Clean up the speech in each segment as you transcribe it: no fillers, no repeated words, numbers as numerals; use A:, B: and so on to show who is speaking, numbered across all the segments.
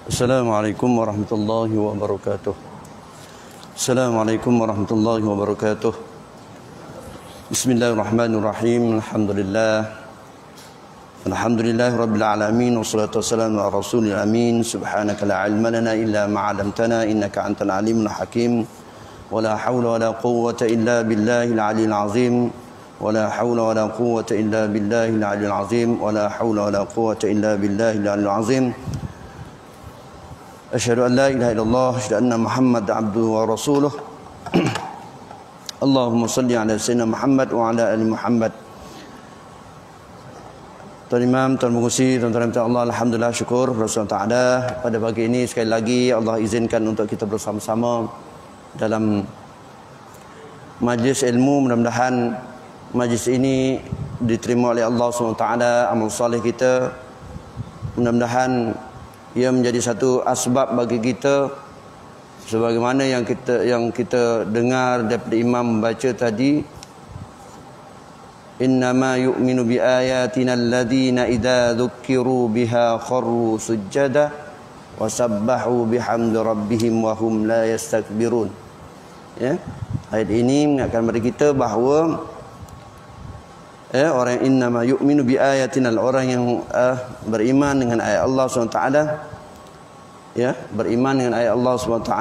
A: Assalamualaikum warahmatullahi wabarakatuh. Assalamualaikum warahmatullahi wabarakatuh. Bismillahirrahmanirrahim. Alhamdulillah rabbil alamin, wassalatu wassalamu ala rasulil amin. Subhanaka la ilma lana illa ma 'allamtana innaka antal alimul hakim. Wala haula wala quwwata illa billahil aliyil azim. Wala haula wala quwwata illa billahil aliyil azim. Wala haula wala quwwata illa billahil aliyil azim. Asyhadu an la ilaha illallah, asyhadu anna Muhammad abduhu wa rasuluh. Allahumma salli ala sayyidina Muhammad wa ala ali Muhammad. Tuan Imam, Tuan Pengurusi, tuan-tuan Allah, alhamdulillah, syukur bersama Ta'ala. Pada pagi ini sekali lagi Allah izinkan untuk kita bersama-sama dalam majlis ilmu. Mudah-mudahan majlis ini diterima oleh Allah SWT, amal salih kita. Mudah-mudahan ia menjadi satu asbab bagi kita, sebagaimana yang kita dengar daripada imam membaca tadi, innama yu'minu bi ayatina alladhina idza dzukkiru biha kharru sujada wa sabbahu bihamdi rabbihim wa hum la yastakbirun. Ya, ayat ini mengingatkan kepada kita bahawa orang yang innama yu'minu bi ayatina, orang yang beriman dengan ayat Allah SWT, ya, beriman dengan ayat Allah SWT,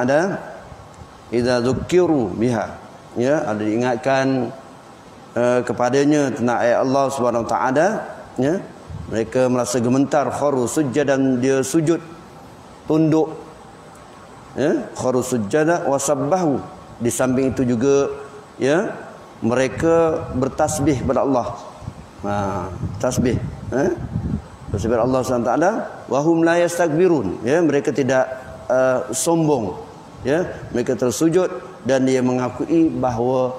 A: idza dzukkiru biha, ya, ada diingatkan kepadanya tentang ayat Allah SWT, ya, mereka merasa gemetar, kharu sujjadan, dia sujud tunduk, ya, kharu sujjada wa sabbahu, di samping itu juga, ya, mereka bertasbih kepada Allah. Tasbih, tasbih kepada Allah SWT. Wa hum la yastakbirun, ya, mereka tidak sombong, ya, mereka tersujud dan dia mengakui bahawa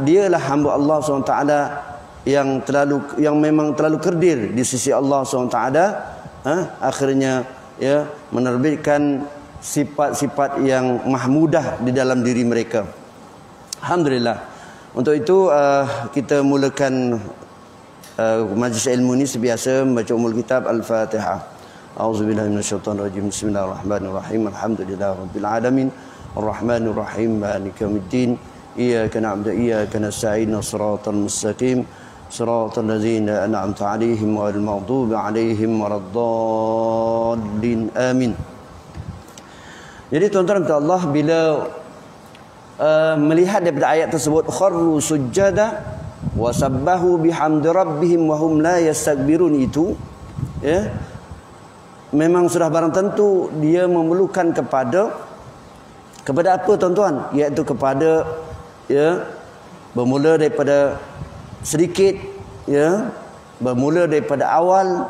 A: dialah hamba Allah SWT yang memang terlalu kerdil di sisi Allah SWT. Akhirnya, ya, menerbitkan sifat-sifat yang mahmudah di dalam diri mereka. Alhamdulillah. Untuk itu kita mulakan majlis ilmu ini sebiasa membaca umul kitab Al-Fatihah. A'udzubillahi minasyaitonirrajim. Bismillahirrahmanirrahim. Alhamdulillahirabbil alamin. Arrahmanirrahim. Maliki yaumiddin. Iyyaka na'budu wa iyyaka nasta'in. Shiratal mustaqim. Shiratal ladzina an'amta 'alaihim ghairil maghdubi 'alaihim waladdallin. Amin. Jadi tuan-tuan Allah, bila melihat daripada ayat tersebut, kharru sujjada wa sabbahu bihamdi rabbihim wa hum la yastakbirun, itu, ya, memang sudah barang tentu dia memerlukan kepada apa tuan-tuan, iaitu kepada, ya, bermula daripada sedikit, ya, bermula daripada awal,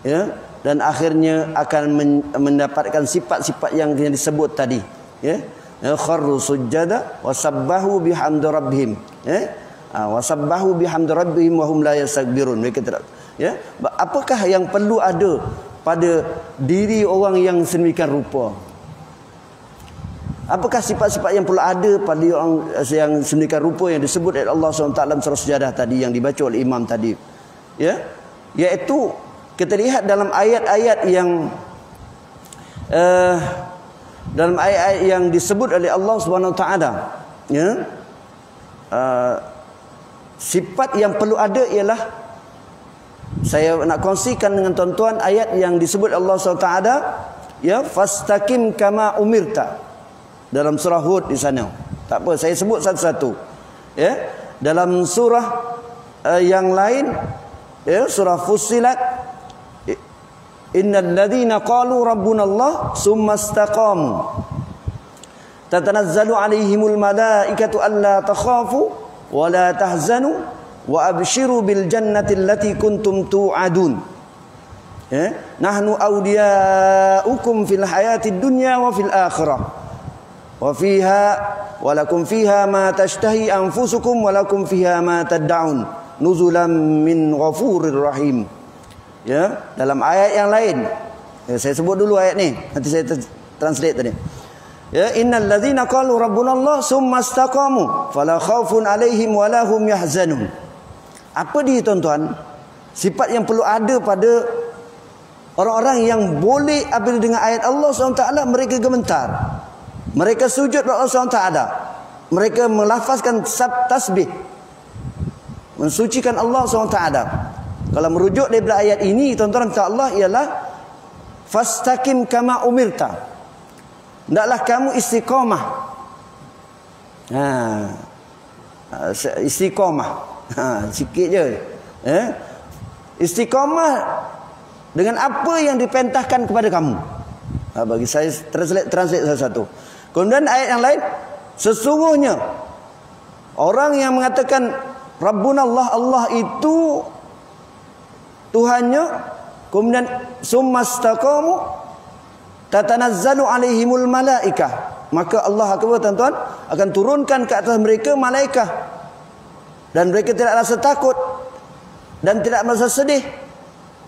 A: ya, dan akhirnya akan mendapatkan sifat-sifat yang disebut tadi, ya. Kharru sujjada wa sabbahu bihamdi rabbihim, ya, wa sabbahu bihamdi rabbihim wa hum la yastakbirun. Mereka tidak, ya, apakah yang perlu ada pada diri orang yang sedemikian rupa? Apakah sifat-sifat yang perlu ada pada orang yang sedemikian rupa yang disebut oleh Allah SWT dalam surah Sejadah tadi yang dibaca oleh imam tadi, ya, iaitu kita lihat dalam ayat-ayat yang dalam ayat-ayat yang disebut oleh Allah SWT, ya, sifat yang perlu ada ialah, saya nak kongsikan dengan tuan-tuan ayat yang disebut Allah SWT, ya, fastaqim kama umirta, dalam surah Hud di sana. Tak apa, saya sebut satu-satu, ya. Dalam surah yang lain, ya, surah Fussilat, innal ladzina qalu rabbunallah summa istaqamu tatanazzalu alaihimul malaikatu alla takhafu wa la tahzanu wa abshiru bil jannati allati kuntum tu'adun, ya, nahnu awliyaukum fil hayatid dunya wa fil akhirah wa fiha wa lakum fiha ma tashtahi anfusukum wa lakum fiha ma tad'un nuzulan min ghafurir rahim. Ya, dalam ayat yang lain, ya, saya sebut dulu ayat ni, nanti saya translate tadi. Ya, innal ladzina qalu rabbunallah summa istaqamu fala khaufun alaihim wala hum yahzanun. Apa dia tuan-tuan? Sifat yang perlu ada pada Orang-orang yang boleh apabila dengan ayat Allah SWT mereka gemetar. Mereka sujud kepada Allah SWT. Mereka melafazkan tasbih, mensucikan Allah SWT. Kalau merujuk daripada ayat ini, tuan-tuan kata Allah ialah fastaqim kama umirta. Hendaklah kamu istiqamah. Istiqamah. Sikit je. Istiqamah dengan apa yang diperintahkan kepada kamu. Bagi saya translate satu-satu. Kemudian ayat yang lain, sesungguhnya orang yang mengatakan Rabbuna Allah, Allah itu Tuhannya, kemudian summastaqamu tatanazzalu alaihimul malaikah, maka Allah akbar, tuan-tuan, akan turunkan ke atas mereka malaikah, dan mereka tidak rasa takut dan tidak merasa sedih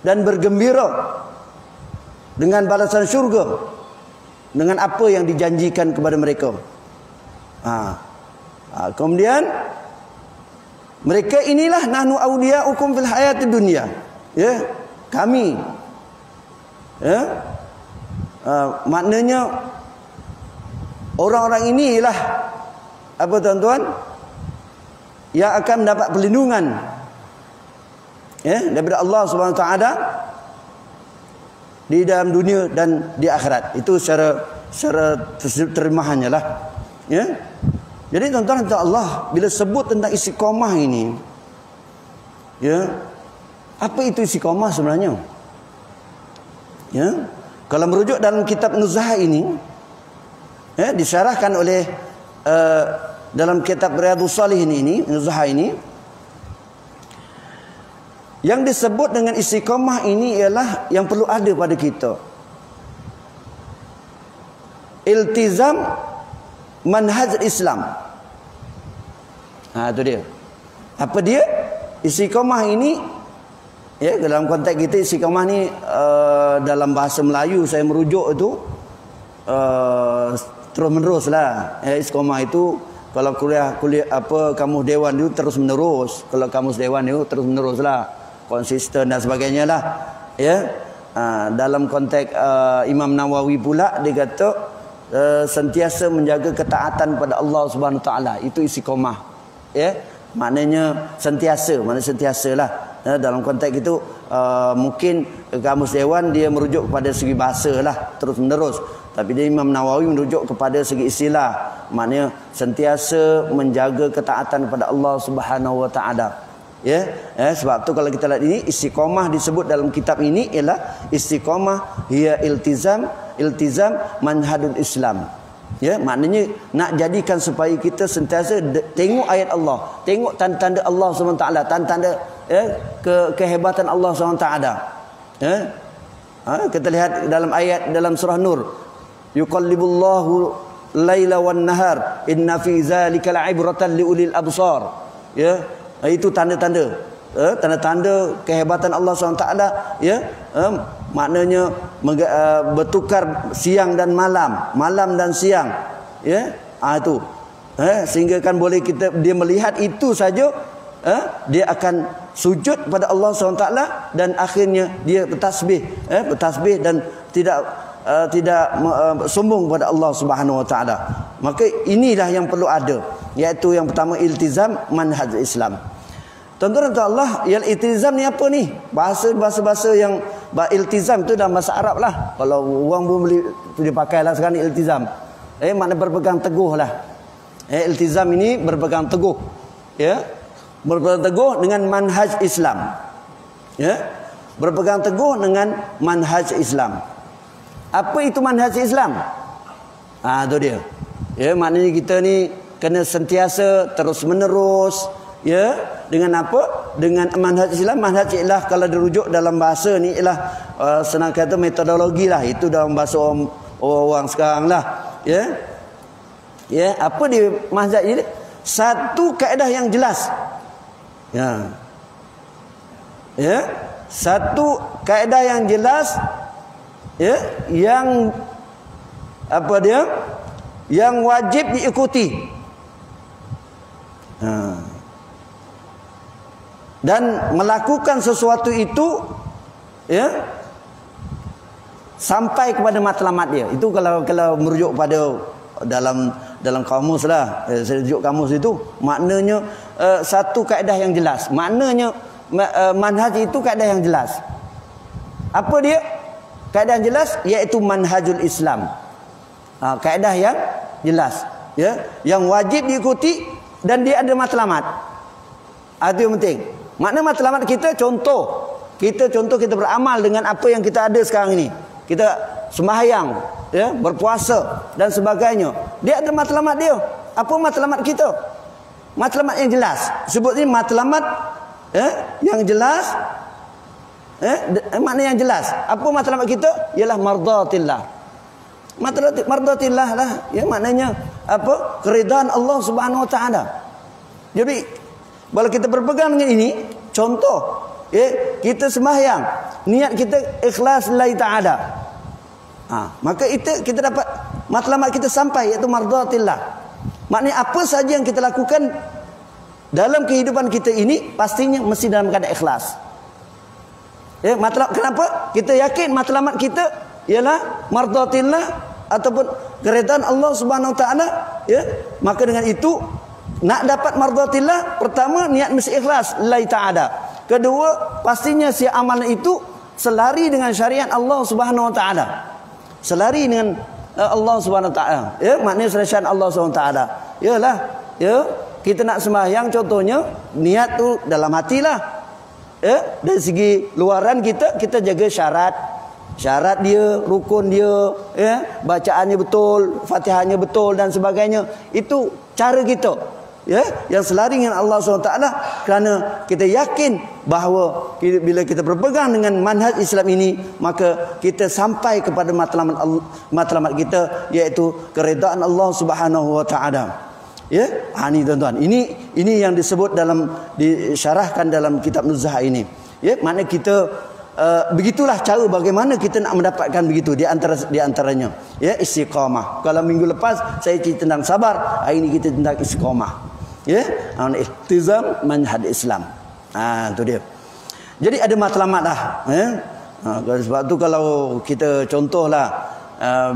A: dan bergembira dengan balasan syurga, dengan apa yang dijanjikan kepada mereka. Kemudian mereka inilah nahnu awliya'ukum fil hayatid dunya. Ya, kami. Ya. Maknanya orang-orang inilah apa, tuan-tuan, yang akan mendapat perlindungan daripada Allah Subhanahu Wa Taala di dalam dunia dan di akhirat. Itu secara terjemahannya lah. Ya. Jadi tuan-tuan kata Allah bila sebut tentang istiqamah ini, ya, apa itu istiqamah sebenarnya? Ya, kalau merujuk dalam kitab Nuzhah ini, disyarahkan oleh dalam kitab Riyadhus Shalihin ini, Nuzhah ini, yang disebut dengan istiqamah ini ialah yang perlu ada pada kita. Iltizam manhaj Islam. Itu dia. Apa dia? Istiqamah ini, ya, dalam konteks kita istiqamah ni dalam bahasa Melayu saya merujuk itu terus menerus lah. Istiqamah itu kalau kuliah apa kamus dewan itu terus menerus. Kalau kamus dewan itu terus menerus lah, konsisten dan sebagainya lah. Ya. Dalam konteks Imam Nawawi pula dia kata sentiasa menjaga ketaatan pada Allah Subhanahu Wa Taala, itu istiqamah. Ya, maknanya sentiasa, sentiasalah. Dalam konteks itu mungkin kamus dewan dia merujuk kepada segi bahasa lah, terus menerus. Tapi dia Imam Nawawi merujuk kepada segi istilah, maknanya sentiasa menjaga ketaatan kepada Allah Subhanahu Wa Taala. Ya, sebab tu kalau kita lihat ini istiqamah disebut dalam kitab ini ialah istiqamah hiya iltizam manhajul Islam. Ya, maknanya nak jadikan supaya kita sentiasa tengok ayat Allah, tengok tanda-tanda Allah SWT, tanda-tanda kehebatan Allah SWT. Ya. Kita lihat dalam ayat dalam surah Nur, yuqallibullahu laila wan nahar inna fi zalika la'ibratan liulil absar. Ya, itu tanda-tanda tanda-tanda kehebatan Allah SWT. Ya, maknanya bertukar siang dan malam dan siang. Ya, itu. Sehingga kan boleh dia melihat itu saja, dia akan sujud pada Allah SWT dan akhirnya dia bertasbih dan tidak sombong pada Allah Subhanahu Wa Taala. Maka inilah yang perlu ada, iaitu yang pertama iltizam manhaj Islam. Tuan-tuan Allah, yang iltizam ni apa ni? Bahasa yang iltizam itu dalam bahasa Arab lah. Kalau orang pun boleh dipakai lah sekarang iltizam. Makna berpegang teguh lah. Iltizam ini berpegang teguh. Ya, berpegang teguh dengan manhaj Islam. Ya, berpegang teguh dengan manhaj Islam. Apa itu manhaj Islam? Itu dia. Ya, maknanya kita ni kena sentiasa terus menerus. Ya, dengan apa? Dengan manhaj Islam. Manhaj ialah kalau dirujuk dalam bahasa ni ialah senang kata metodologi lah. Itu dalam bahasa orang sekarang lah. Ya. Ya, apa dia manhaj ini? Satu kaedah yang jelas. Ya. Ya, satu kaedah yang jelas. Ya, yang apa dia? Yang wajib diikuti. Dan melakukan sesuatu itu, ya, sampai kepada matlamat dia. Itu kalau merujuk pada dalam kamus lah, saya rujuk kamus itu, maknanya satu kaedah yang jelas. Maknanya manhaj itu kaedah yang jelas. Apa dia? Kaedah yang jelas iaitu manhajul Islam. Kaedah yang jelas, ya, yang wajib diikuti dan dia ada matlamat. Itu yang penting. Makna matlamat kita contoh. Kita beramal dengan apa yang kita ada sekarang ini. Kita sembahyang, ya, berpuasa dan sebagainya. Dia ada matlamat dia. Apa matlamat kita? Matlamat yang jelas. Sebut ini matlamat, yang jelas. Makna yang jelas. Apa matlamat kita? Ialah mardatillah. Mardatillah lah, ya, maknanya apa? Keridhaan Allah Subhanahu wa taala. Jadi kalau kita berpegang dengan ini, contoh, ya, kita sembahyang, niat kita ikhlas lillahi taala. Maka itu kita dapat matlamat kita sampai, iaitu mardatillah. Maknanya apa saja yang kita lakukan dalam kehidupan kita ini pastinya mesti dalam keadaan ikhlas. Ya, kenapa? Kita yakin matlamat kita ialah mardatillah ataupun keridhaan Allah Subhanahu wa taala, ya. Maka dengan itu nak dapat mardatillah, pertama niat mesti ikhlas lillahi taala. Kedua, pastinya si amalan itu selari dengan syariat Allah Subhanahu wa taala. Selari dengan Allah Subhanahu wa taala. Ya, maknanya syariat Allah Subhanahu wa taala. Yalah, ya, kita nak sembahyang contohnya, niat tu dalam hatilah. Ya, dari segi luaran kita jaga syarat dia, rukun dia, ya, bacaannya betul, Fatihahnya betul dan sebagainya. Itu cara kita, ya, yang selari dengan Allah SWT, kerana kita yakin bahawa bila kita berpegang dengan manhaj Islam ini, maka kita sampai kepada matlamat kita, iaitu keridhaan Allah Subhanahu wa taala. Ya, ini tuan-tuan, ini yang disebut disyarahkan dalam kitab Nuzhah ini. Ya, makna kita begitulah cara bagaimana kita nak mendapatkan begitu di antaranya, ya, istiqamah. Kalau minggu lepas saya cerita tentang sabar, hari ini kita tentang istiqamah. Ya, iltizam manhaj Islam. Itu dia. Jadi ada matlamat dah, ya. Sebab tu kalau kita contohlah,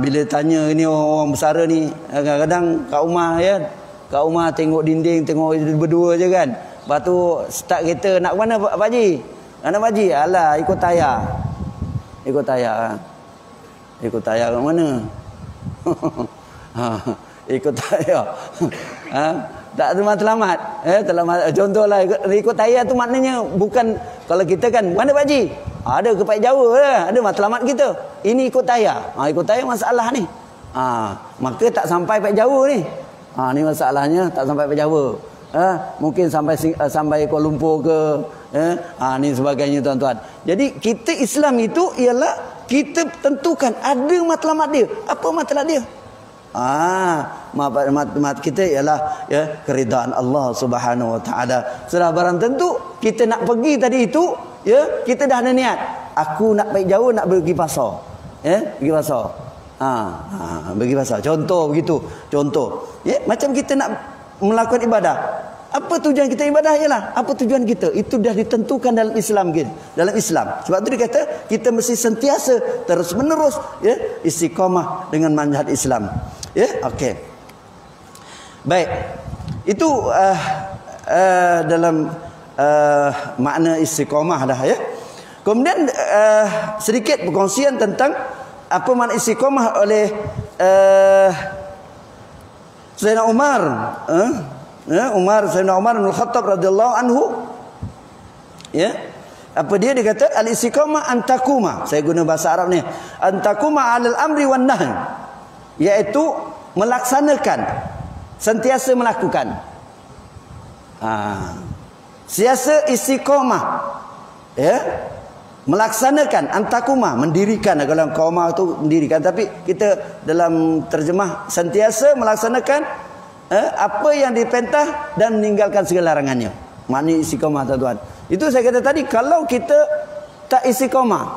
A: bila tanya ini orang besar ni, kadang-kadang kat rumah, ya, kat rumah tengok dinding, tengok berdua je kan. Lepas tu start kereta nak ke mana Pak Haji? Nak Pak Haji? Alah, ikut tayar. Ikut tayar kat mana? Ikut tayar. Tak ada matlamat. Contohlah ikut tayar tu maknanya bukan, kalau kita kan mana Pak Haji? Ada ke Pak Jawa lah. Ada matlamat kita. Ini ikut tayar. Ikut tayar masalah ni. Maka tak sampai Pak Jawa ni. Ni masalahnya, tak sampai Pak Jawa. Mungkin sampai Kuala Lumpur ke, ni sebagainya tuan-tuan. Jadi kita Islam itu ialah kita tentukan ada matlamat dia. Apa matlamat dia? Matlamat kita ialah, ya, keridhaan Allah Subhanahu wa taala. Sudah barang tentu kita nak pergi tadi itu, ya, kita dah ada niat. Aku nak pergi jauh, nak pergi pasar. Pergi pasar. Bagi pasal contoh begitu, contoh, ya, macam kita nak melakukan ibadah. Apa tujuan kita ibadah? Ialah apa tujuan kita? Itu dah ditentukan dalam Islam kita, dalam Islam. Sebab tu dia kata kita mesti sentiasa terus menerus, ya, istiqamah dengan manhaj Islam. Ya, okey. Baik. Itu dalam makna istiqamah dah, ya. Kemudian sedikit perkongsian tentang apa makna istiqamah oleh Sayyidina Umar, Sayyidina Umar bin Khattab radhiyallahu anhu. Ya, apa dia kata al-istiqamah antakuma. Saya guna bahasa Arab ni. Antakuma 'alal amri wan nahy. Iaitu melaksanakan, sentiasa melakukan. Siasa istiqamah. Ya. Melaksanakan, antakuma, mendirikan. Kalau qamah tu mendirikan, tapi kita dalam terjemah sentiasa melaksanakan apa yang diperintah dan meninggalkan segala larangannya. Maknanya istiqamah tuan-tuan. Itu saya kata tadi, kalau kita tak istiqamah,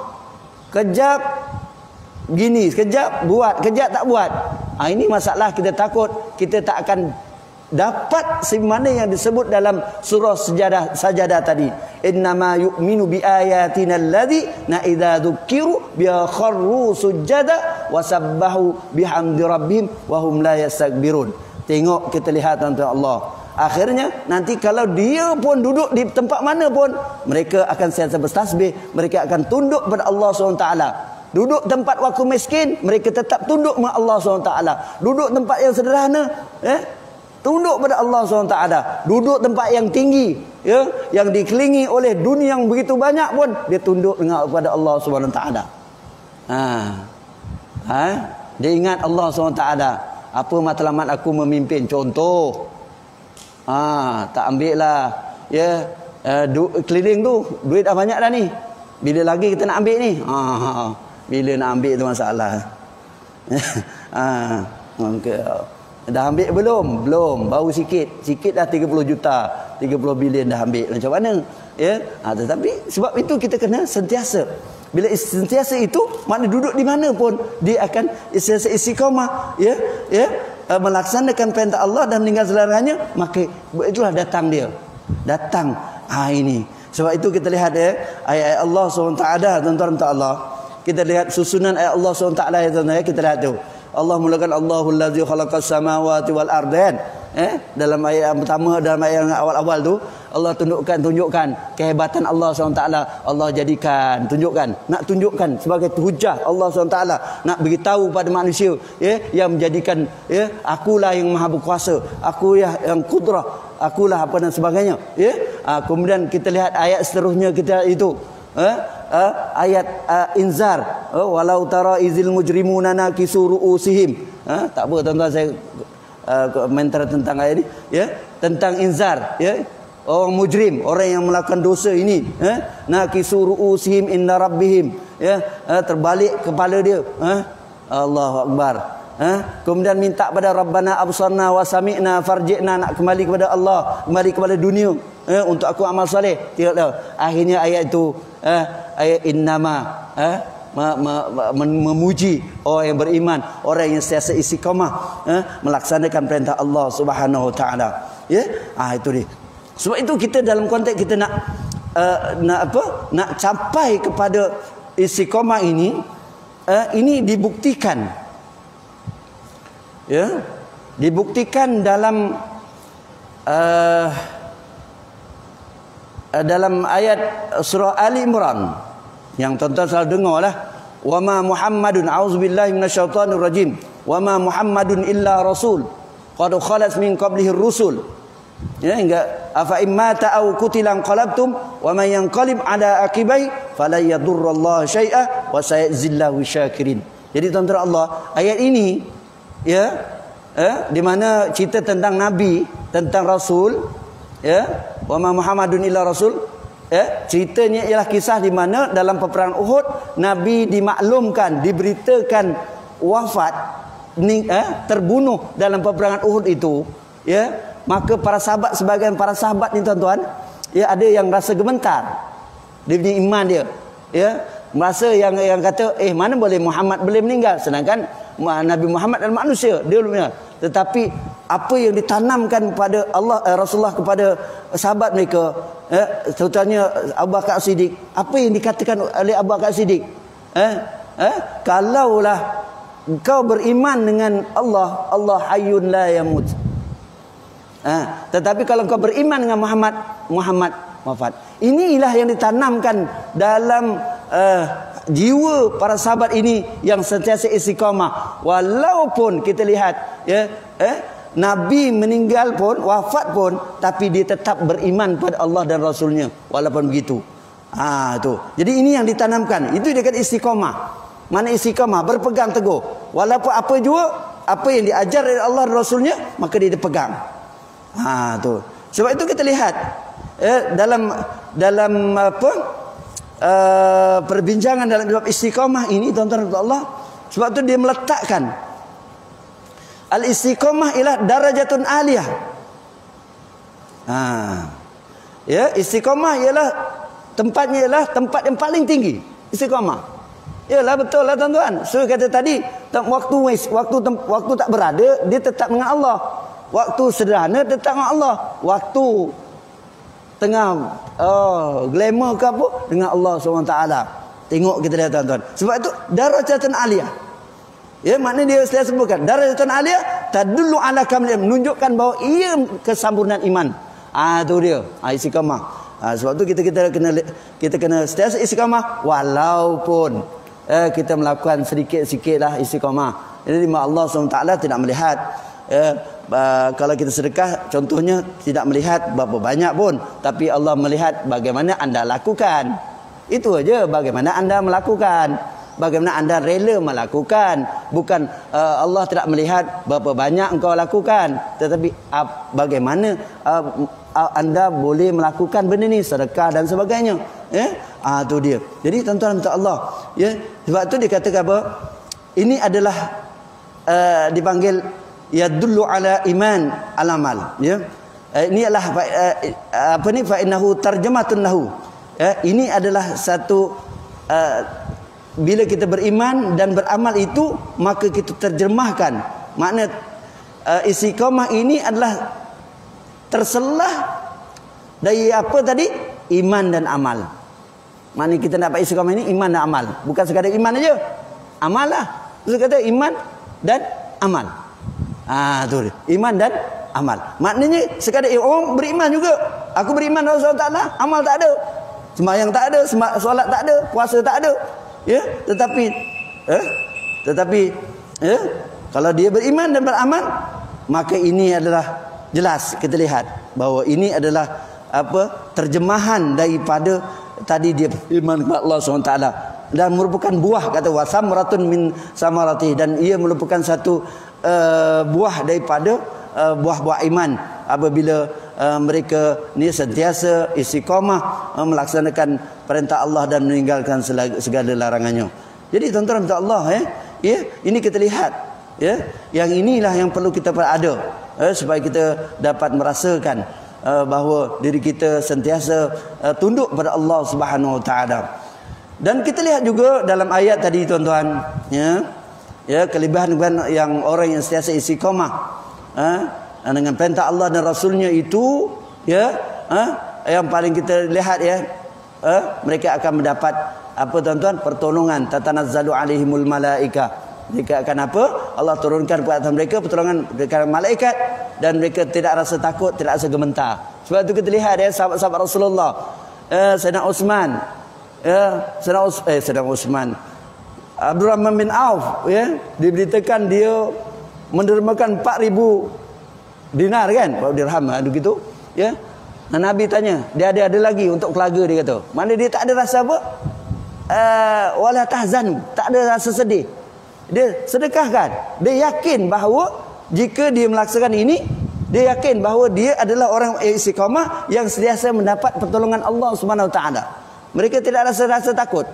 A: kejap gini, kejap buat, kejap tak buat, ini masalah. Kita takut kita tak akan dapat sebagaimana yang disebut dalam surah Sajadah tadi. Innama yu'minu bi ayatina alladhina idza dzukiru bi kharru sujada wa sabbahu bihamdi rabbihim wa hum la yastakbirun. Tengok, kita lihat tuan-tuan Allah. Akhirnya nanti kalau dia pun duduk di tempat mana pun, mereka akan sentiasa bertasbih, mereka akan tunduk kepada Allah SWT. Duduk tempat waktu miskin, mereka tetap tunduk kepada Allah SWT. Duduk tempat yang sederhana, tunduk pada Allah SWT. Duduk tempat yang tinggi, yang dikelilingi oleh dunia yang begitu banyak pun, dia tunduk dengan kepada Allah SWT. Dia ingat Allah SWT. Apa matlamat aku memimpin? Contoh, tak ambil lah, keliling tu duit dah banyak dah ni, bila lagi kita nak ambil ni? Bila nak ambil tu masalah. Okay. Dah ambil belum? Belum. Baru sikit dah 30 juta, 30 bilion dah ambil. Macam mana? Tetapi sebab itu kita kena sentiasa. Bila sentiasa itu, makna duduk di mana pun dia akan sentiasa istiqamah, melaksanakan perintah Allah dan meninggalkan larangannya, maka itulah datang dia. Datang ini. Sebab itu kita lihat ayat Allah SWT, tuan-tuan Allah. Kita lihat susunan ayat Allah SWT ya tuan-tuan, kita lihat tu. Allah mulakan Allahul ladzi khalaqas samawati wal arda. Dalam ayat yang pertama, dalam ayat yang awal-awal tu, Allah tunjukkan kehebatan Allah SWT. Allah jadikan, nak tunjukkan sebagai hujah Allah SWT, nak beritahu pada manusia, yang menjadikan, akulah yang maha berkuasa, aku yang kudrah, akulah apa dan sebagainya. Kemudian kita lihat ayat seterusnya, kita itu ayat inzar, walau tara izil mujrimuna nakisu ru'usihim. Tak apa tuan-tuan, saya komentar tentang ayat ini, tentang inzar, orang mujrim, orang yang melakukan dosa ini, nakisu ru'usihim inna rabbihim, terbalik kepala dia, Allahu akbar. Kemudian minta pada Rabbana absarna wa sami'na farji'na, nak kembali kepada Allah, kembali kepada dunia, untuk aku amal soleh. Akhirnya ayat itu, ayat innama, memuji orang yang beriman, orang yang sentiasa istiqamah, melaksanakan perintah Allah Subhanahu wa taala. Itu dia. Sebab itu kita dalam konteks kita nak capai kepada istiqamah ini dibuktikan. Dibuktikan dalam ayat surah Ali Imran yang tuan-tuan selalu dengar lah. Wa ma Muhammadun, auzubillahi minasyaitonir rajim, wa ma Muhammadun illa rasul qad khalat min qablihi rusul, hingga afa immata aw qutilan qalabtum wa man yanqalib ala aqibai fala yadurrallaha syai'a wa sayajzillahu syakirin. Jadi tuan-tuan Allah, ayat ini di mana cerita tentang nabi, tentang rasul, wa ma Muhammadun illa rasul, ceritanya ialah kisah di mana dalam peperangan Uhud Nabi dimaklumkan, diberitakan wafat, terbunuh dalam peperangan Uhud itu, maka para sahabat, sebagian para sahabat ni tuan-tuan, ada yang rasa gemetar, dia punya iman dia, merasa yang kata, mana boleh Muhammad boleh meninggal, sedangkan Nabi Muhammad adalah manusia, dia belum meninggal. Tetapi apa yang ditanamkan pada Allah, Rasulullah kepada sahabat mereka, terutamanya Abu Bakar Siddiq, apa yang dikatakan oleh Abu Bakar Siddiq, kalaulah engkau beriman dengan Allah, Allah hayyun la yamut, tetapi kalau engkau beriman dengan Muhammad, Muhammad wafat. Inilah yang ditanamkan dalam jiwa para sahabat ini yang sentiasa istiqamah. Walaupun kita lihat Nabi meninggal pun, wafat pun, tapi dia tetap beriman pada Allah dan Rasulnya walaupun begitu. Tu. Jadi ini yang ditanamkan. Itu dia kata istiqamah. Mana istiqamah? Berpegang teguh. Walaupun apa juga, apa yang diajar oleh Allah dan Rasulnya, maka dia dipegang. Tu. Sebab itu kita lihat dalam perbincangan dalam bab istiqamah ini, tuan-tuan Allah, sebab itu dia meletakkan al-istiqamah ialah darajatun aliyah. Istiqamah ialah tempatnya, ialah tempat yang paling tinggi. Istiqamah. Yalah, betul lah tuan-tuan. So kata tadi, waktu tak berada, dia tetap dengan Allah. Waktu sederhana datang dengan Allah. Waktu tengah glamour ke apa dengan Allah SWT. Tengok kita lihat tuan-tuan. Sebab itu darajatun aliyah. Ya, maknanya dia selalu sebutkan darajatun aliyah tadullu ala kamil, menunjukkan bahawa ia kesempurnaan iman. Itu dia. Istiqamah. Sebab tu kita kena sentiasa istiqamah walaupun kita melakukan sedikit-sedikitlah istiqamah. Jadi Allah SWT tidak melihat kalau kita sedekah contohnya tidak melihat berapa banyak pun, tapi Allah melihat bagaimana anda lakukan. Itu aja, bagaimana anda melakukan, bagaimana anda rela melakukan. Bukan Allah tidak melihat berapa banyak engkau lakukan, tetapi bagaimana anda boleh melakukan benda ni, sedekah dan sebagainya. Itu dia. Jadi tuan-tuan untuk Allah, ya, sebab tu dia katakan apa? Ini adalah dipanggil yadullu ala iman al-amal, ya. Ini adalah apa ni, fa innahu tarjamatun lahu. Ini adalah satu bila kita beriman dan beramal itu, maka kita terjemahkan makna istiqamah ini adalah terselah dari apa tadi? Iman dan amal. Maknanya kita dapat istiqamah ini iman dan amal. Bukan sekadar iman aja, amal lah. Terus kata iman dan amal. Tu dia. Iman dan amal. Maknanya sekadar orang beriman juga. Aku beriman kepada Allah Taala, amal tak ada. Sembahyang tak ada, solat tak ada, puasa tak ada. Ya, tetapi kalau dia beriman dan beramal, maka ini adalah jelas kita lihat bahawa ini adalah terjemahan daripada tadi dia beriman kepada Allah SWT, dan merupakan buah, kata wasamratun min samarati, dan ia merupakan satu buah daripada buah-buah iman apabila mereka ni sentiasa istiqamah melaksanakan perintah Allah dan meninggalkan segala larangannya. Jadi tuan-tuan untuk Allah, ini kita lihat, yang inilah yang perlu kita berada, supaya kita dapat merasakan bahawa diri kita sentiasa tunduk pada Allah Subhanahu Wa Taala. Dan kita lihat juga dalam ayat tadi tuan-tuan, kelebihan yang orang yang sentiasa istiqamah dengan perintah Allah dan Rasulnya itu, yang paling kita lihat, mereka akan mendapat apa tuan-tuan? Pertolongan. Tatanazzalu alaihimul malaika. Mereka akan apa? Allah turunkan kepada mereka pertolongan dari malaikat, dan mereka tidak rasa takut, tidak rasa gemetar. Sebab itu kita lihat sahabat-sahabat Rasulullah, Sayyidina Utsman, Sayyidina Utsman, Abdurrahman bin Auf, diberitakan dia mendermakan 4,000 dinar kan, dirham begitu, Dan Nabi tanya, dia ada lagi untuk keluarga, dia kata. Mana dia tak ada rasa apa? Wala tahzanu, tak ada rasa sedih. Dia sedekahkan. Dia yakin bahawa jika dia melaksanakan ini, dia yakin bahawa dia adalah orang istiqamah yang sentiasa mendapat pertolongan Allah Subhanahu Wa Taala. Mereka tidak rasa takut.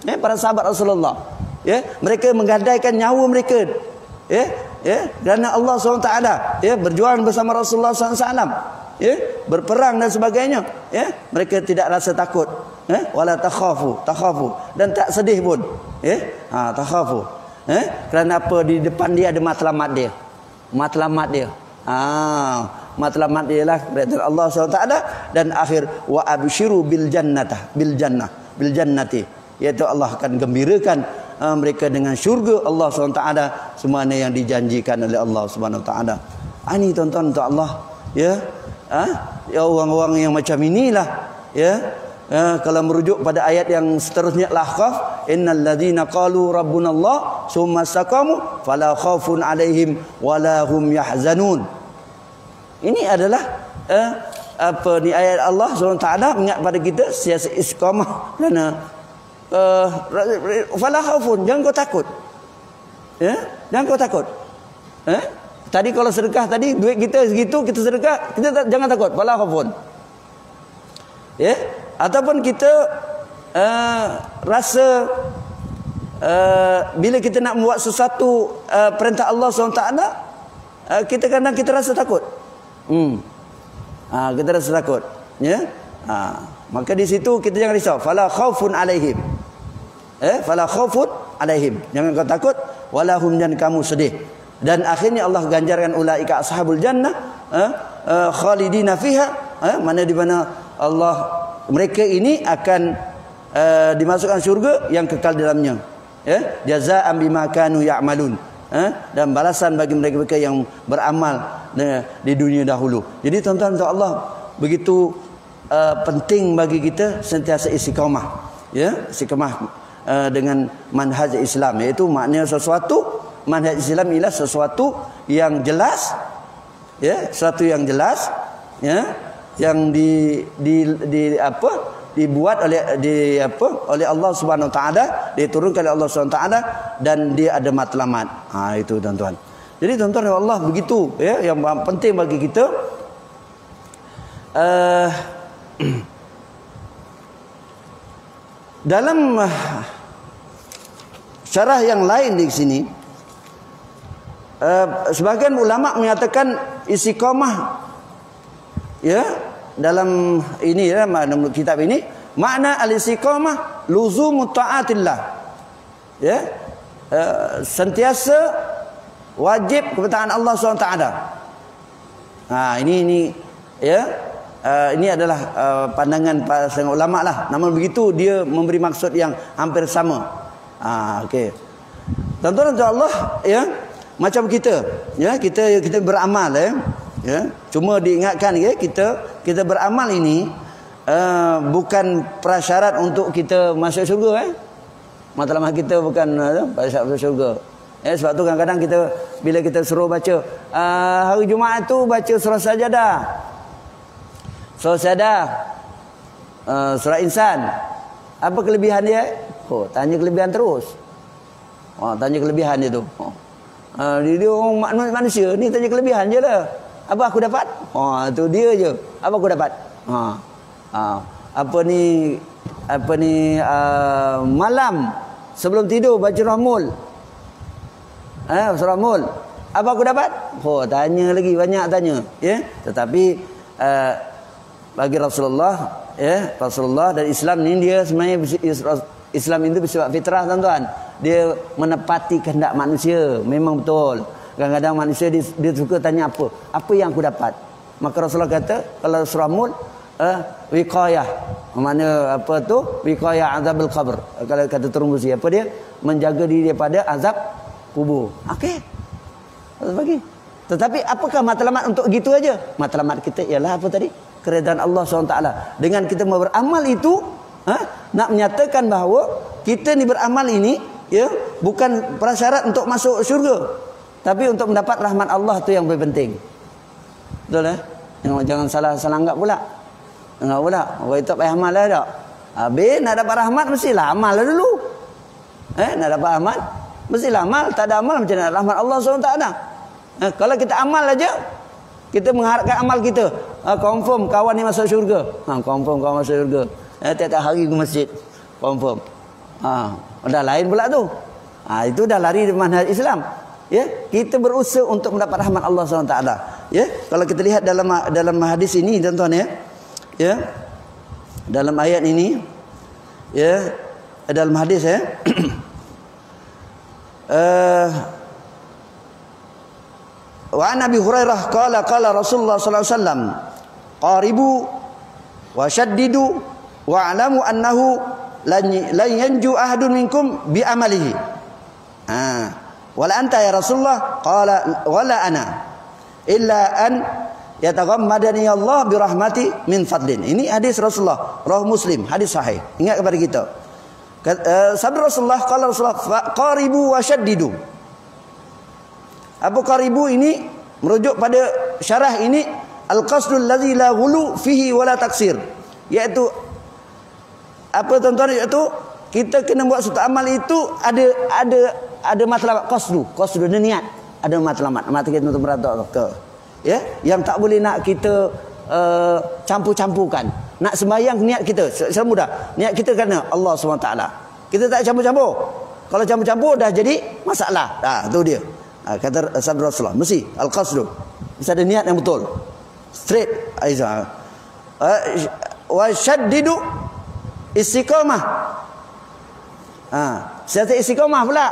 A: Para sahabat Rasulullah, mereka menggadaikan nyawa mereka, kerana Allah SWT, berjuang bersama Rasulullah SAW, berperang dan sebagainya, mereka tidak rasa takut, wala takhafu, dan tak sedih pun, takhafu, kerana apa? Di depan dia ada matlamat dia, matlamat dia lah perintah Allah SWT. Dan akhir wa abshiru bil jannati, iaitu Allah akan gembirakan mereka dengan syurga Allah SWT, semana yang dijanjikan oleh Allah SWT. Ini tuan-tuan untuk Allah, orang-orang yang macam inilah, kalau merujuk pada ayat yang seterusnya, Al-Ahqaf, innal ladzina qalu rabbunallah tsumma istaqamu fala khaufun alaihim wala hum yahzanun. Ini adalah ayat Allah SWT mengingat pada kita sentiasa istiqamah, kerana fala khaufun, jangan kau takut, jangan kau takut. Tadi kalau sedekah tadi, duit kita segitu, kita sedekah, kita jangan takut, fala khaufun. Ataupun kita rasa bila kita nak membuat sesuatu perintah Allah SWT, kita kadang kita rasa takut. Kita rasa takut, maka di situ kita jangan risau. Fala khaufun alaihim, fala khaufun alaihim, jangan kau takut, walahum, dan kamu sedih. Dan akhirnya Allah ganjarkan ulaika ashabul jannah, khalidina fiha, mana di mana Allah, mereka ini akan dimasukkan syurga yang kekal dalamnya, ya, jazaa'an bima kanu ya'malun, dan balasan bagi mereka yang beramal di dunia dahulu. Jadi tuan-tuan untuk Allah, begitu penting bagi kita sentiasa istiqamah, ya, istiqamah dengan manhaj Islam, iaitu maknanya sesuatu, manhaj Islam ialah sesuatu yang jelas, ya, sesuatu yang jelas, ya, yang dibuat oleh Allah Subhanahu wa taala, diturunkan oleh Allah Subhanahu wa taala, dan dia ada matlamat. Itu tuan-tuan. Jadi tuan-tuan ya Allah, begitu, ya, yang penting bagi kita. Dalam syarah yang lain di sini, sebagian ulama menyatakan istiqamah, ya, dalam ini, ya, dalam kitab ini, makna al-istiqamah luzumut taatillah, ya, sentiasa wajib kepercayaan Allah SWT. Ini ya, ini adalah pandangan para ulama lah. Namun begitu dia memberi maksud yang hampir sama. Okey. Tuan-tuan Allah, ya, macam kita, ya, kita beramal, ya. Cuma diingatkan, ya, kita beramal ini bukan prasyarat untuk kita masuk syurga, matlamat kita bukan prasyarat masuk syurga. Sebab tu kadang-kadang kita, bila kita suruh baca hari Jumaat tu baca surah Sajadah, surah Insan, apa kelebihan dia? Tanya kelebihan terus. Tanya kelebihan dia tu. Dia orang manusia ni tanya kelebihan je lah. Apa aku dapat? Tu dia je. Apa aku dapat? Apa ni malam sebelum tidur baca Rahmul. Surah Mul. Apa aku dapat? Tanya lagi, banyak tanya, ya. Tetapi bagi Rasulullah, ya, Rasulullah dan Islam ni, dia sebenarnya, Islam itu bersifat fitrah, tuan-tuan. Dia menepati kehendak manusia. Memang betul. Kadang-kadang manusia dia suka tanya apa yang aku dapat. Maka Rasulullah kata, kalau surah Mul, wiqayah. Mana apa tu? Wiqayah azabul qabr. Kalau kata Tirmizi, apa dia? Menjaga diri daripada azab kubur. Okey. Bagi. Tetapi apakah matlamat untuk gitu aja? Matlamat kita ialah apa tadi? Keredaan Allah SWT. Dengan kita beramal itu, nak menyatakan bahawa kita ni beramal ini, ya, bukan prasyarat untuk masuk syurga, tapi untuk mendapat rahmat Allah, tu yang lebih penting. Betul, jangan salah anggap pula. Enggak pula. Orang itu payah amal lah tak? Habis nak dapat rahmat mestilah amal lah dulu. Nak dapat rahmat mestilah amal. Tak ada amal macam mana rahmat Allah SWT? Kalau kita amal aja, kita mengharapkan amal kita, confirm kawan ni masuk syurga. Confirm kawan masuk syurga. Tiap-tiap hari ke masjid, confirm. Dah lain pula tu. Itu dah lari dari manhaj Islam. Ya, kita berusaha untuk mendapat rahmat Allah SWT. Ya, kalau kita lihat dalam hadis ini, tuan-tuan, ya, dalam ayat ini, ya, dalam hadis, ya. Wa an Abi Hurairah qala Rasulullah sallallahu alaihi wasallam, qaribu wa shaddidu wa alamu annahu lan yanju ahadun minkum bi amalihi. Wala anta ya Rasulullah? Qala wala ana illa an yataghammadani Allah bi rahmati min fadlin. Ini hadis Rasulullah, Rawi Muslim, hadis sahih. Ingat kepada kita. Sabda Rasulullah, qala Rasulullah, qaribu wa shaddidu. Apa qaribu ini? Merujuk pada syarah ini, al-qasdul ladzi la ghulu fihi wala taksir. Iaitu apa, tuan-tuan? Iaitu kita kena buat suatu amal itu ada matlamat, qasdu dia niat, ada matlamat. Mata kita untuk beratok ke, ya, yang tak boleh nak kita campur-campurkan. Nak sembahyang, niat kita secara mudah, niat kita kerana Allah SWT. Kita tak campur-campur. Kalau campur-campur dah jadi masalah. Tu dia. Kata sabda Rasulullah, mesti al-qasdu, mesti ada niat yang betul, straight. Wa shaddidu istiqamah. Siasat istiqamah pula.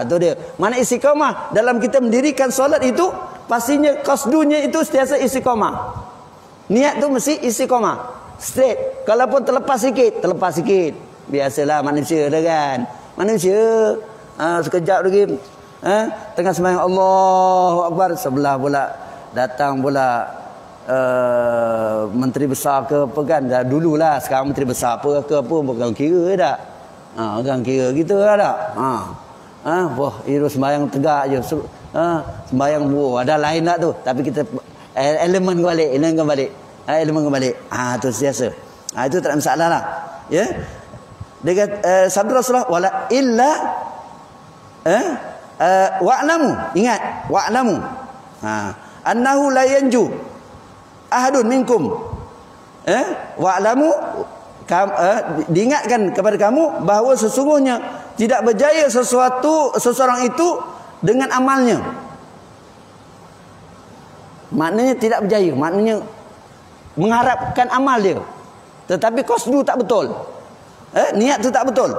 A: Tu dia. Mana istiqamah dalam kita mendirikan solat itu, pastinya qasdunya itu sentiasa istiqamah. Niat tu mesti istiqamah. Straight. Kalaupun terlepas sikit. Biasalah manusia dah kan. Manusia sekejap lagi tengah sembahyang Allahu Akbar, sebelah pula datang pula menteri besar ke apa kan. Dah dululah, sekarang menteri besar apa ke apa bukan kira dah. Orang kira gitu lah tak. Wah, itu sembahyang tegak je. Sembahyang ada lain tak tu. Tapi kita elemen kembali. Tu sentiasa. Itu tak ada masalah lah. Ya. Dia kata sabda Rasulullah wala illa wa'lamu, ingat wa'lamu annahu la yanju ahadun minkum, wa'lamu, diingatkan kepada kamu bahawa sesungguhnya tidak berjaya seseorang itu dengan amalnya. Maknanya tidak berjaya, maknanya mengharapkan amal dia, tetapi qasdu tak betul, niat tu tak betul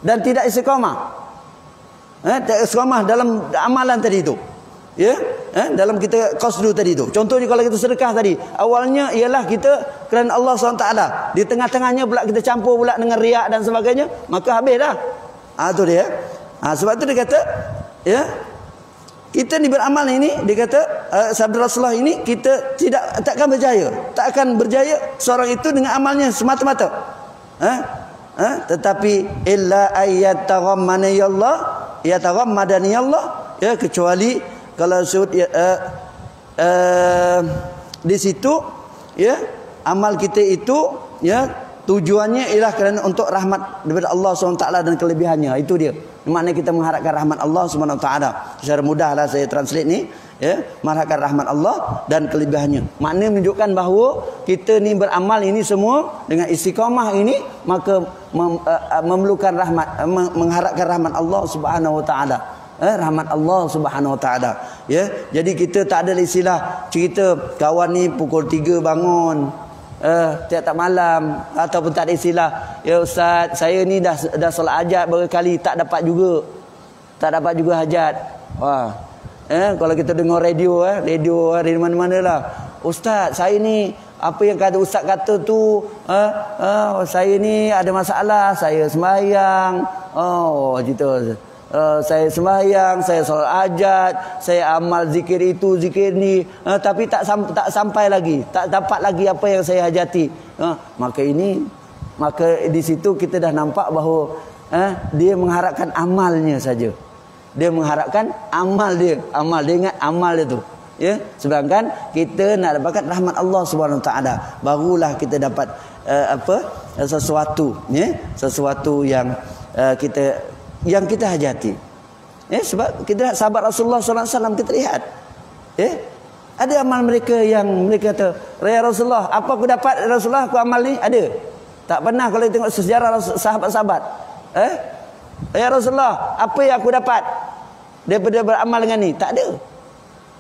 A: dan tidak istiqamah. Tak istiqamah dalam amalan tadi itu. Ya, dalam kita qasdu tadi itu. Contohnya kalau kita sedekah tadi, awalnya ialah kita kerana Allah SWT. Di tengah-tengahnya pula kita campur pula dengan riak dan sebagainya, maka habis dah. Tu dia. Sebab tu dia kata, ya, kita ni beramal ini, dia kata sabda Rasulullah ini, kita takkan berjaya seorang itu dengan amalnya semata-mata. Tetapi illa ayyataghammadani Allah, ya, kecuali kalau di situ, ya, amal kita itu, ya, tujuannya ialah kerana untuk rahmat daripada Allah SWT dan kelebihannya. Itu dia. Maknanya kita mengharapkan rahmat Allah SWT. Secara mudahlah saya translate ni, ya, mengharapkan rahmat Allah dan kelebihannya. Maknanya menunjukkan bahawa kita ni beramal ini semua dengan istiqamah ini, maka memerlukan rahmat, mengharapkan rahmat Allah Subhanahu Wa Taala. Rahmat Allah Subhanahu Wa Taala. Ya, jadi kita tak ada istilah cerita kawan ni pukul 3 bangun tiap-tiap malam, ataupun tak ada istilah, ya ustaz, saya ni dah solat hajat berkali tak dapat juga hajat. Wah. Kalau kita dengar radio dari mana-mana lah, ustaz saya ni apa yang kata ustaz kata tu, saya ni ada masalah, saya sembahyang, gitu. Saya sembahyang, saya solat hajat, saya amal zikir itu, zikir ni, tapi tak sampai lagi, tak dapat lagi apa yang saya hajati. Maka di situ kita dah nampak bahawa dia mengharapkan amalnya saja. Dia mengharapkan amal dia ingat amal dia tu. Ya, sedangkan kita nak dapatkan rahmat Allah Subhanahu Taala, barulah kita dapat sesuatu, ya, sesuatu yang kita hajati. Ya, sebab kita sahabat Rasulullah SAW kita lihat, ya, ada amal mereka yang mereka kata, ya Rasulullah, apa aku dapat Rasulullah, aku amal ni? Ada. Tak pernah kalau tengok sejarah sahabat-sahabat, ya Rasulullah, apa yang aku dapat daripada beramal dengan ni? Tak ada.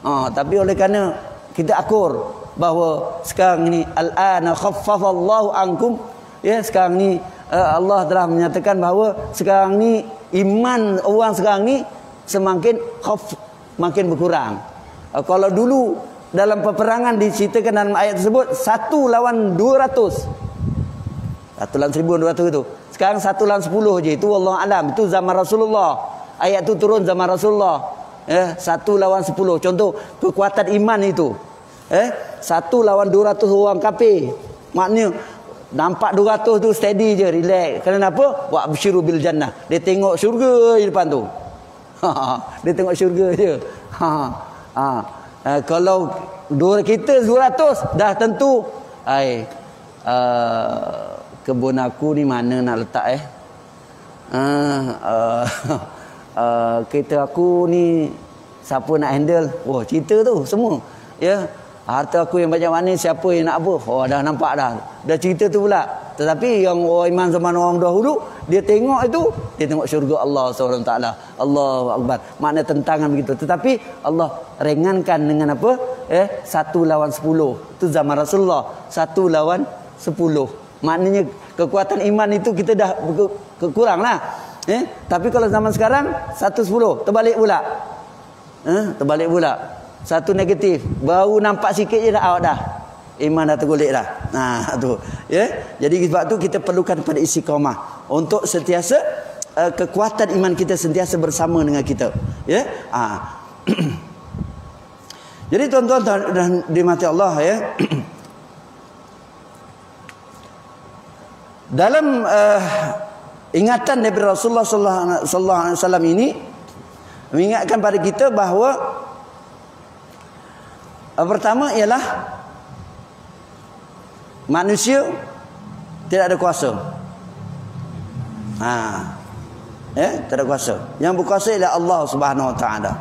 A: Tapi oleh kerana kita akur bahawa sekarang ni al-ana khaffafallahu ankum, ya, sekarang ni Allah telah menyatakan bahawa sekarang ni iman orang sekarang ni makin berkurang. Kalau dulu dalam peperangan diceritakan dalam ayat tersebut 1 lawan 200, 1 lawan 1200 itu. Sekarang 1 lawan 10 je. Itu Allah alam. Itu zaman Rasulullah. Ayat tu turun zaman Rasulullah. 1 lawan 10. Contoh kekuatan iman itu. 1 lawan 200 orang kafir. Maknanya nampak 200 tu steady je, relax. Kenapa? Wa absyiru bil jannah. Dia tengok syurga di depan tu. Dia tengok syurga je. Kalau kita 200 dah tentu kebun aku ni mana nak letak kereta aku ni siapa nak handle? Cerita tu semua, ya. Harta aku yang banyak mana, siapa yang nak apa? Dah nampak dah cerita tu pula. Tetapi yang orang iman zaman orang dahulu, dia tengok itu, dia tengok syurga Allah SWT. Allahu Akbar. Makna tentangan begitu. Tetapi Allah ringankan dengan apa? 1 lawan 10. Itu zaman Rasulullah. 1 lawan 10. Maknanya kekuatan iman itu kita dah kurang lah. Tapi kalau zaman sekarang 110 terbalik pula. Terbalik pula. 1 negatif, baru nampak sikit je dah awak dah. Iman dah tergolek dah. Tu. Jadi sebab tu kita perlukan pada istiqamah untuk sentiasa kekuatan iman kita sentiasa bersama dengan kita. Jadi tuan-tuan dan dimati Allah dalam ingatan daripada Rasulullah sallallahu alaihi wasallam ini mengingatkan pada kita bahawa pertama ialah manusia tidak ada kuasa. Tak ada kuasa. Yang berkuasa ialah Allah Subhanahu Wa Taala.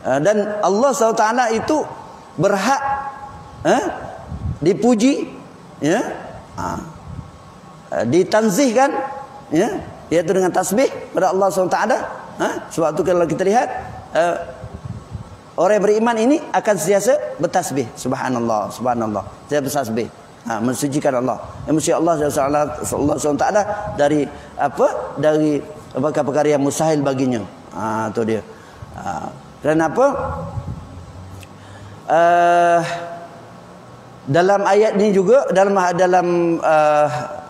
A: Dan Allah Subhanahu Wa Taala itu berhak dipuji, ditanzihkan, iaitu dengan tasbih pada Allah Subhanahu Wa Taala. Sebab tu kalau kita lihat orang yang beriman ini akan sentiasa bertasbih, subhanallah, subhanallah, sentiasa bertasbih, mensucikan Allah. Mensucikan Allah SWT dari dari perkara-perkara yang mustahil baginya. Tu dia. Kenapa? Dalam ayat ini juga, dalam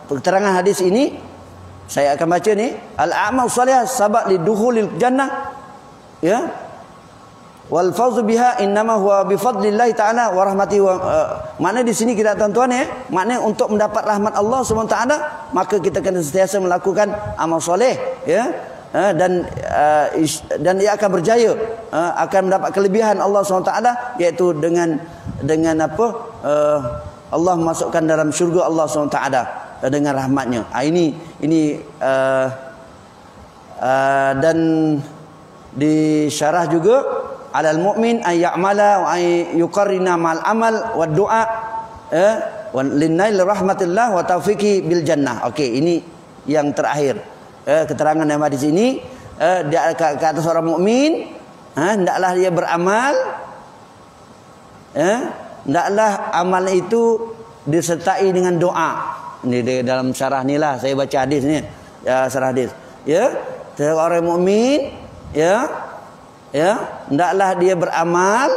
A: keterangan hadis ini, saya akan baca ni, al-a'mal salihah sabab lidukhulil jannah, wal fawzu biha innama huwa bi fadlillah taala wa rahmatihi makna di sini kita tuan-tuan makna untuk mendapat rahmat Allah SWT maka kita kena sentiasa melakukan amal soleh dan ia akan berjaya, akan mendapat kelebihan Allah SWT, iaitu dengan Allah masukkan dalam syurga Allah SWT dengan rahmatnya. Ini dan di syarah juga alal mu'min ay ya'mala wa ay yuqarrina mal amal wa du'a wa linnail rahmatillah wa taufiqi bil jannah. Okey, ini yang terakhir. Keterangan yang ada di sini, dia ke atas orang mukmin, hendaklah dia beramal, hendaklah amal itu disertai dengan doa. Ini dalam syarah ni lah saya baca hadis ni, syarah hadis. Orang mukmin, hendaklah dia beramal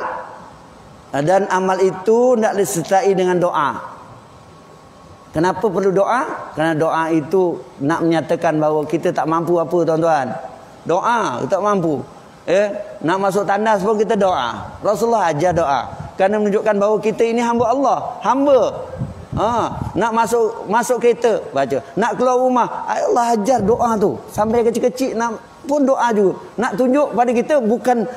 A: dan amal itu hendaklah disertai dengan doa. Kenapa perlu doa? Kerana doa itu nak menyatakan bahawa kita tak mampu apa, tuan-tuan. Doa kita tak mampu. Nak masuk tandas pun kita doa. Rasulullah ajar doa. Kerana menunjukkan bahawa kita ini hamba Allah, hamba. Nak masuk kereta baca. Nak keluar rumah, Allah ajar doa tu. Sampai kecil-kecil nak pun doa juga. Nak tunjuk pada kita bukan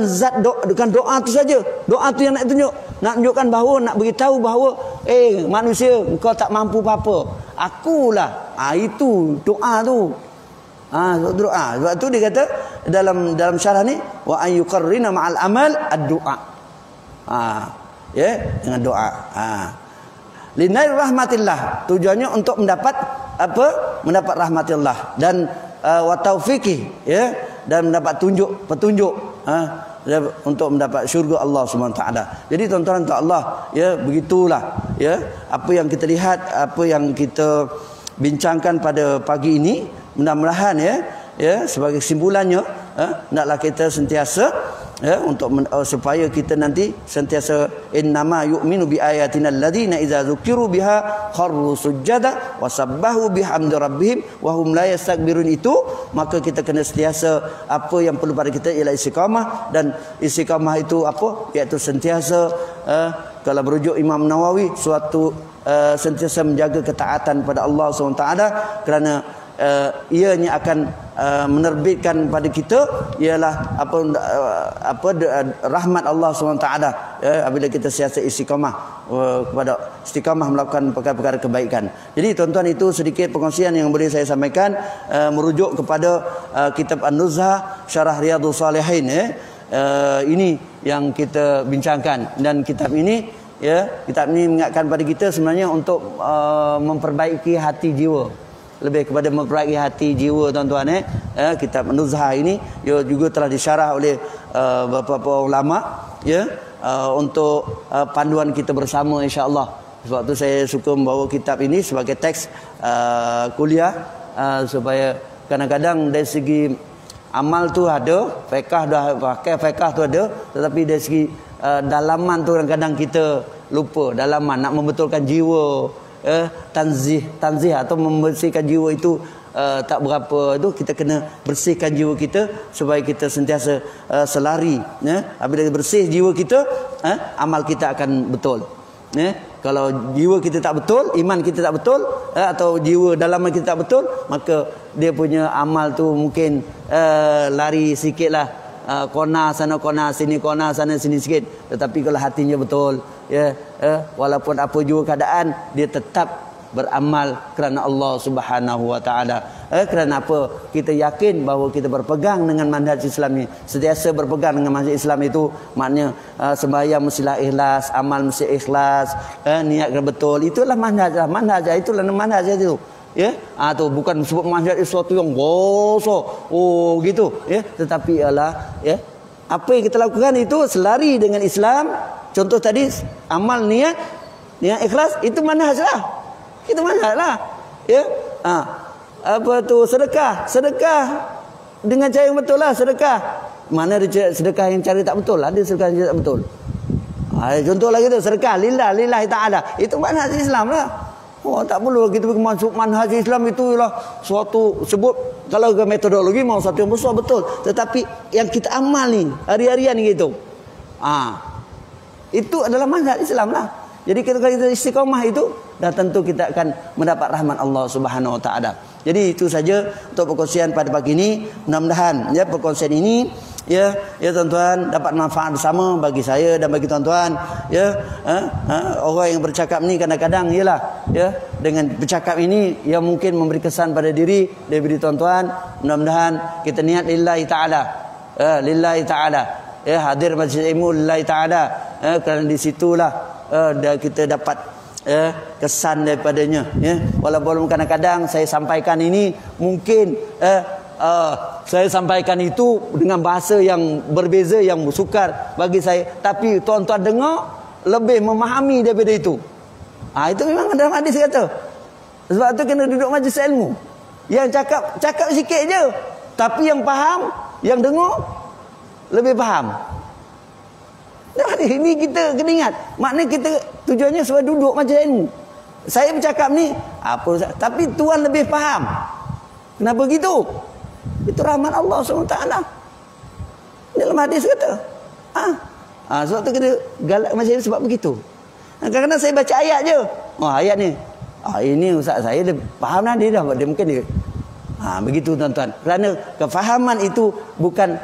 A: zat bukan doa tu saja. Doa tu yang nak tunjuk. Nak tunjukkan bahawa, nak beritahu bahawa manusia, engkau tak mampu apa-apa. Akulah. Itu doa tu. Doa. Sebab tu dia kata dalam syarah ni, wa ayyuqarrina ma'al amal ad-du'a. Dengan doa. Linail rahmatillah. Tujuannya untuk mendapat apa? Mendapat rahmatillah dan wa taufiqih, dan mendapat petunjuk untuk mendapat syurga Allah SWT. Jadi tuan-tuan untuk Allah, begitulah apa yang kita lihat, apa yang kita bincangkan pada pagi ini. Mudah-mudahan sebagai kesimpulannya, hendaklah kita sentiasa supaya kita nanti sentiasa innama yu'minu bi ayatina alladziina idza dzukiru biha kharru sujada wa sabbahu bihamdi rabbihim wa hum la yastakbirun. Itu maka kita kena sentiasa, apa yang perlu pada kita ialah istiqamah. Dan istiqamah itu apa? Iaitu sentiasa, kalau berujuk Imam Nawawi, suatu sentiasa menjaga ketaatan pada Allah SWT, kerana ianya akan menerbitkan pada kita ialah rahmat Allah SWT apabila kita siasat istiqamah kepada melakukan perkara-perkara kebaikan. Jadi tuan-tuan, itu sedikit perkongsian yang boleh saya sampaikan, merujuk kepada kitab An-Nuzhah Syarah Riyadhus Shalihin. Ini yang kita bincangkan, dan kitab ini mengingatkan pada kita sebenarnya untuk memperbaiki hati jiwa, lebih kepada memperbaiki hati jiwa, tuan-tuan. Kitab Nuzhah ini juga telah disyarah oleh beberapa ulama, untuk panduan kita bersama, insya-Allah. Sebab tu saya suka membawa kitab ini sebagai teks kuliah supaya kadang-kadang dari segi amal tu ada, fiqh dah pakai fiqh tu ada, tetapi dari segi dalaman tu kadang-kadang kita lupa dalaman, nak membetulkan jiwa, tanzih atau membersihkan jiwa itu tak berapa itu, kita kena bersihkan jiwa kita supaya kita sentiasa selari, apabila bersih jiwa kita, amal kita akan betul. Kalau jiwa kita tak betul, iman kita tak betul, atau jiwa dalaman kita tak betul, maka dia punya amal tu mungkin lari sikitlah, kona sana kona sini, kona sana sini sikit. Tetapi kalau hatinya betul, walaupun apa juga keadaan, dia tetap beramal kerana Allah Subhanahu wa taala. Kerana apa? Kita yakin bahawa kita berpegang dengan manhaj Islam ni. Sentiasa berpegang dengan manhaj Islam itu maknanya sembahyang mestilah ikhlas, amal mesti ikhlas, niat kena betul. Itulah manhaj. Itulah manhaj itu. Tu bukan sebut manhaj sesuatu yang gosok. Gitu, tetapi ialah apa yang kita lakukan itu selari dengan Islam. Contoh tadi amal niat ikhlas, itu manhaj lah. Kita manhaj lah. Apa tu sedekah dengan cara yang betul lah. Sedekah mana ada sedekah yang cara tak betul, ada sedekah yang tak betul. Contoh lagi tu, sedekah lillahi ta'ala, itu manhaj Islam lah. Tak perlu kita masuk manhaj Islam itu ialah suatu sebut, kalau ke metodologi mau satu yang besar betul, tetapi yang kita amal ni hari-harian gitu, itu adalah manhaj Islam lah. Jadi kalau kita istiqamah itu, dah tentu kita akan mendapat rahmat Allah Subhanahu wa taala. Jadi itu saja untuk perkongsian pada pagi ini. Mudah-mudahan perkongsian ini tuan-tuan dapat manfaat bersama bagi saya dan bagi tuan-tuan. Orang yang bercakap ni kadang-kadang dengan bercakap ini yang mungkin memberi kesan pada diri tuan-tuan. Mudah-mudahan kita niat lillahi taala. Lillahi taala. Hadir majlis ilmu lillahi taala. Kerana di situlah kita dapat kesan daripadanya. Walaupun kadang-kadang saya sampaikan ini mungkin saya sampaikan itu dengan bahasa yang berbeza, yang sukar bagi saya, tapi tuan-tuan dengar lebih memahami daripada itu. Itu memang dalam hadis kata. Sebab tu kena duduk majlis ilmu. Yang cakap sikit je, tapi yang faham, yang dengar lebih faham. Ini kita kena ingat. Maknanya kita tujuannya supaya duduk majlis ilmu. Saya bercakap ni tapi tuan lebih faham. Kenapa gitu? Itu rahmat Allah SWT. Dalam hadis kata. Sebab tu kena galak macam ni sebab begitu. Kadang-kadang saya baca ayat je. Ayat ni. Ini ustaz saya dia faham dah, dia mungkin dia. Begitu tuan-tuan. Kerana kefahaman itu bukan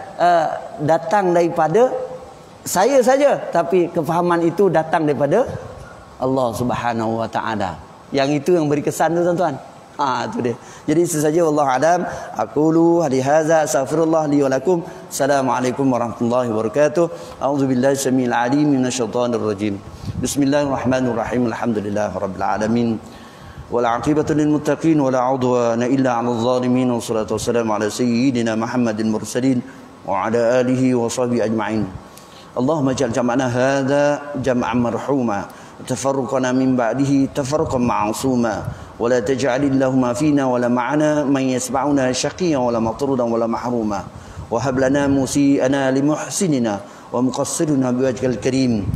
A: datang daripada saya saja, tapi kefahaman itu datang daripada Allah Subhanahu wa taala. Yang itu yang beri kesan tu tuan-tuan. Itu dia. Jadi itu saja, wallahu alam. Aqulu hadza astaghfirullah li wa lakum. Assalamualaikum warahmatullahi wabarakatuh. A'udzubillahi samil alim minasyaitonir rajim. Bismillahirrahmanirrahim. Alhamdulillahirabbil alamin. Wal 'aqibatu lil muttaqin wa la 'udwana illa 'alal zalimin. Wassalatu wassalamu ala sayyidina Muhammadin mursalin wa ala alihi wa sahbihi ajma'in. Allahumma ja'al jam'ana hadza jam'an marhuma wa tafarruqana min ba'dihi tafarruqan ma'suma wa la taj'al illahumma fina wa la ma'ana man yasma'una shaqiyyan wa la matrudan wa la mahruma wa hab lana musii'ana li muhsinina wa muqassirina biwajhikal karim.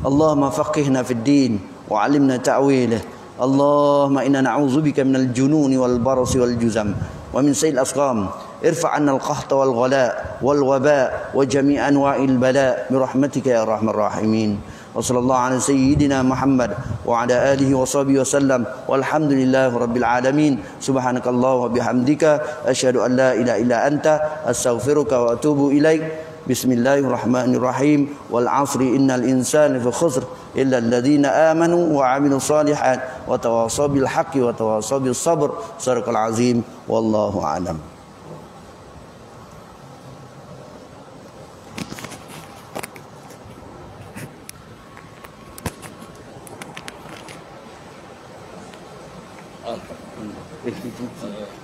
A: Allahumma faqihna fid din wa 'allimna ta'wilah. Allahumma inna na'udzubika minal jununi wal barasi wal juzam wa min sayyi'il asqam. ارفع عنا القحط والغلاء والوباء وجميع أنواع البلاء برحمتك يا أرحم الراحمين. وصلى الله على سيدنا محمد وعلى آله وصحبه وسلم والحمد لله رب العالمين. سبحانك الله وبحمدك أشهد أن لا إله إلا أنت أستغفرك وأتوب إليك. بسم الله الرحمن الرحيم. والعصر إن الإنسان في خسر إلا الذين آمنوا وعملوا الصالحات وتواصوا بالحق وتواصوا بالصبر. صدق العظيم والله أعلم.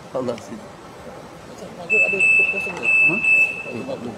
A: Allah. Macam ada kosong ni.